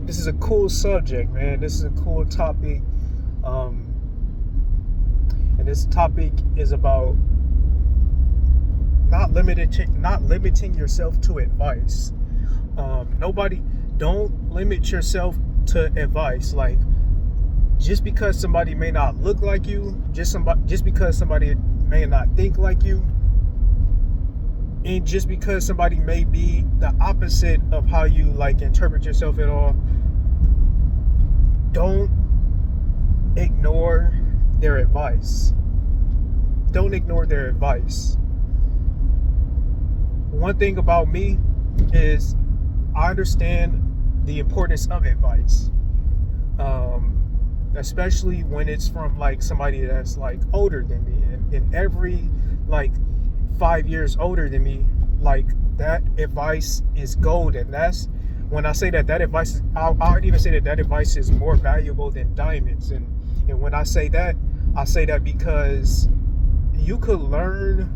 this is a cool subject, man. This is a cool topic. And this topic is about not limiting yourself to advice. Don't limit yourself to advice. Like, just because somebody may not look like you, just because somebody may not think like you, and just because somebody may be the opposite of how you like interpret yourself at all, don't ignore their advice. Don't ignore their advice. One thing about me is I understand the importance of advice, especially when it's from like somebody that's like older than me, and every like 5 years older than me. Like, that advice is gold, and that's when I say that advice is, I would even say that advice is more valuable than diamonds. And when I say that because you could learn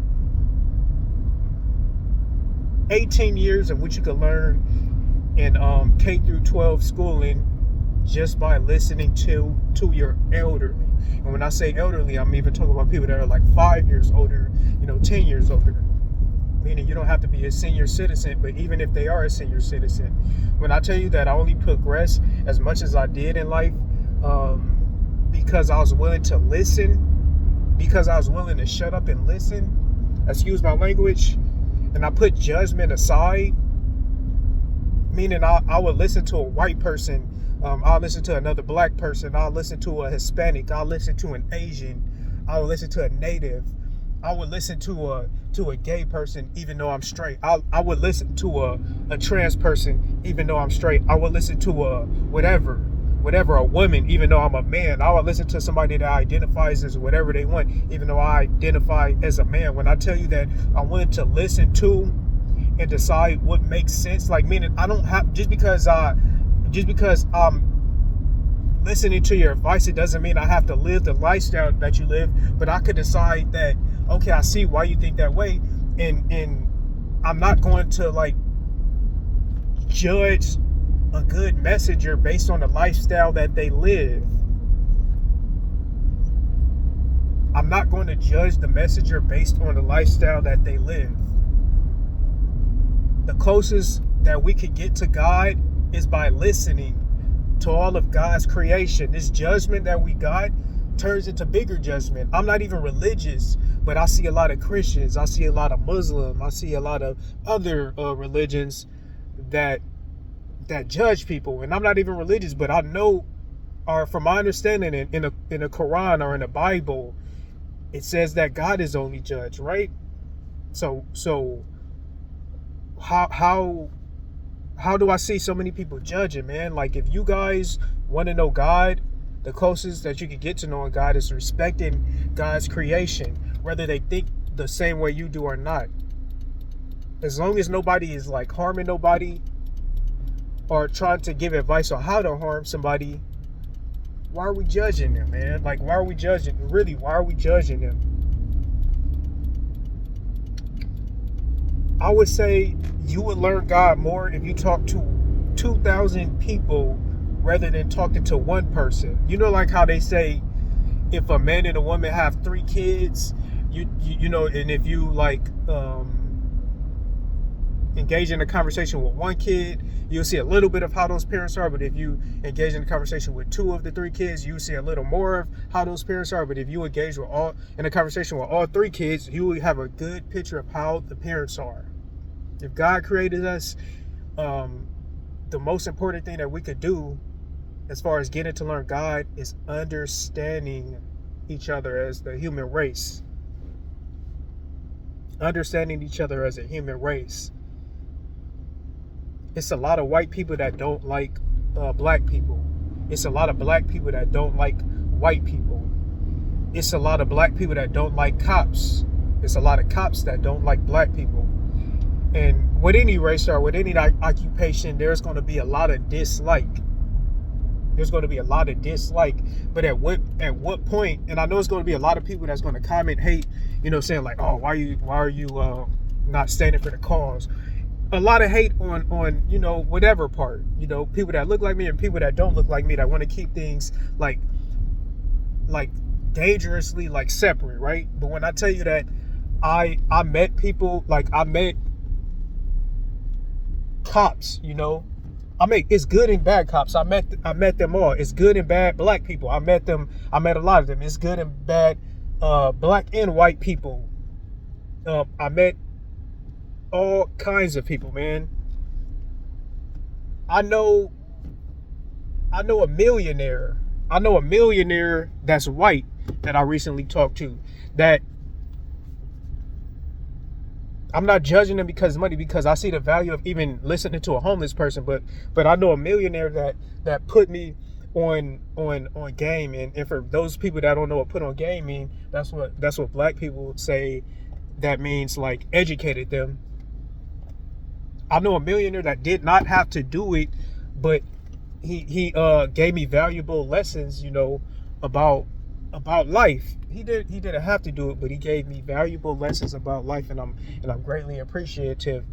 18 years of what you could learn in K through 12 schooling just by listening to your elderly. And when I say elderly, I'm even talking about people that are like 5 years older, 10 years older. Meaning you don't have to be a senior citizen, but even if they are a senior citizen, when I tell you that I only progressed as much as I did in life because I was willing to listen, because I was willing to shut up and listen, excuse my language, and I put judgment aside, meaning I would listen to a white person, I'll listen to another black person, I'll listen to a Hispanic, I'll listen to an Asian, I'll listen to a native, I would listen to a gay person even though I'm straight. I would listen to a trans person even though I'm straight. I would listen to a whatever, a woman even though I'm a man. I would listen to somebody that identifies as whatever they want even though I identify as a man. When I tell you that I wanted to listen to and decide what makes sense, like, meaning I don't have, just because I'm listening to your advice, it doesn't mean I have to live the lifestyle that you live, but I could decide that, okay, I see why you think that way, and I'm not going to like judge a good messenger based on the lifestyle that they live. I'm not going to judge the messenger based on the lifestyle that they live. The closest that we could get to God is by listening to all of God's creation. This judgment that we got turns into bigger judgment. I'm not even religious, but I see a lot of Christians, I see a lot of Muslim, I see a lot of other religions that judge people. And I'm not even religious, but I know, or from my understanding, in the Quran or in the Bible, it says that God is only judge, right? So how do I see so many people judging, man? Like, if you guys want to know God, the closest that you can get to knowing God is respecting God's creation, whether they think the same way you do or not. As long as nobody is like harming nobody or trying to give advice on how to harm somebody, why are we judging them, man? Like, why are we judging? Really, why are we judging them? I would say you would learn God more if you talk to 2,000 people rather than talking to one person. You know, like how they say, if a man and a woman have 3 kids, you know, and if you like engage in a conversation with one kid, you'll see a little bit of how those parents are. But if you engage in a conversation with 2 of the 3 kids, you see a little more of how those parents are. But if you engage in a conversation with all 3 kids, you will have a good picture of how the parents are. If God created us, the most important thing that we could do as far as getting to learn God is understanding each other as the human race. Understanding each other as a human race. It's a lot of white people that don't like black people. It's a lot of black people that don't like white people. It's a lot of black people that don't like cops. It's a lot of cops that don't like black people. And with any race or with any occupation, there's going to be a lot of dislike. There's going to be a lot of dislike. But at what point? And I know it's going to be a lot of people that's going to comment, hate, saying like, oh, why are you not standing for the cause? a lot of hate on you know, whatever part, you know, people that look like me and people that don't look like me, that want to keep things like dangerously like separate, right? But when I tell you that I met people, like I met cops, you know, it's good and bad cops. I met them all. It's good and bad black people. I met a lot of them. It's good and bad black and white people. I met all kinds of people, man. I know a millionaire. I know a millionaire that's white that I recently talked to, that I'm not judging them because of money, because I see the value of even listening to a homeless person, but I know a millionaire that put me on game. And for those people that don't know what put on game mean, that's what black people say that means, like educated them. I know a millionaire that did not have to do it, but he gave me valuable lessons, you know, about life. He didn't have to do it, but he gave me valuable lessons about life, and I'm greatly appreciative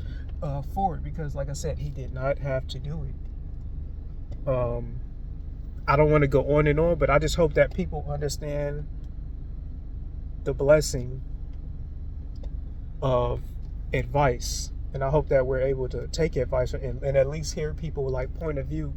for it, because like I said, he did not have to do it. I don't want to go on and on, but I just hope that people understand the blessing of advice, and I hope that we're able to take advice and at least hear people like point of view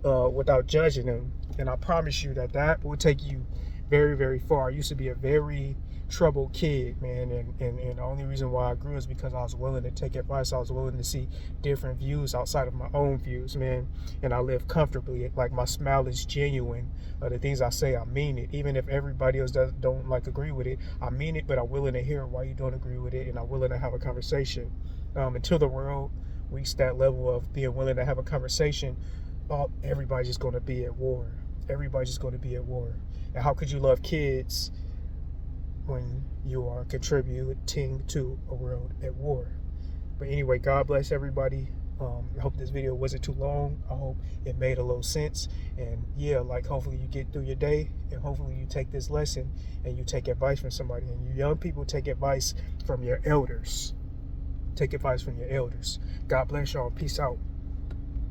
without judging them. And I promise you that will take you very, very far. I used to be a very troubled kid, man, and the only reason why I grew is because I was willing to take advice. I was willing to see different views outside of my own views, man, and I live comfortably. Like, my smile is genuine. The things I say, I mean it. Even if everybody else don't like agree with it, I mean it, but I'm willing to hear why you don't agree with it, and I'm willing to have a conversation. Until the world reaches that level of being willing to have a conversation, everybody's just going to be at war. Everybody's just going to be at war. And how could you love kids when you are contributing to a world at war? But anyway, God bless everybody. I hope this video wasn't too long. I hope it made a little sense. And yeah, like, hopefully you get through your day, and hopefully you take this lesson and you take advice from somebody. And you young people, take advice from your elders. Take advice from your elders. God bless y'all. Peace out.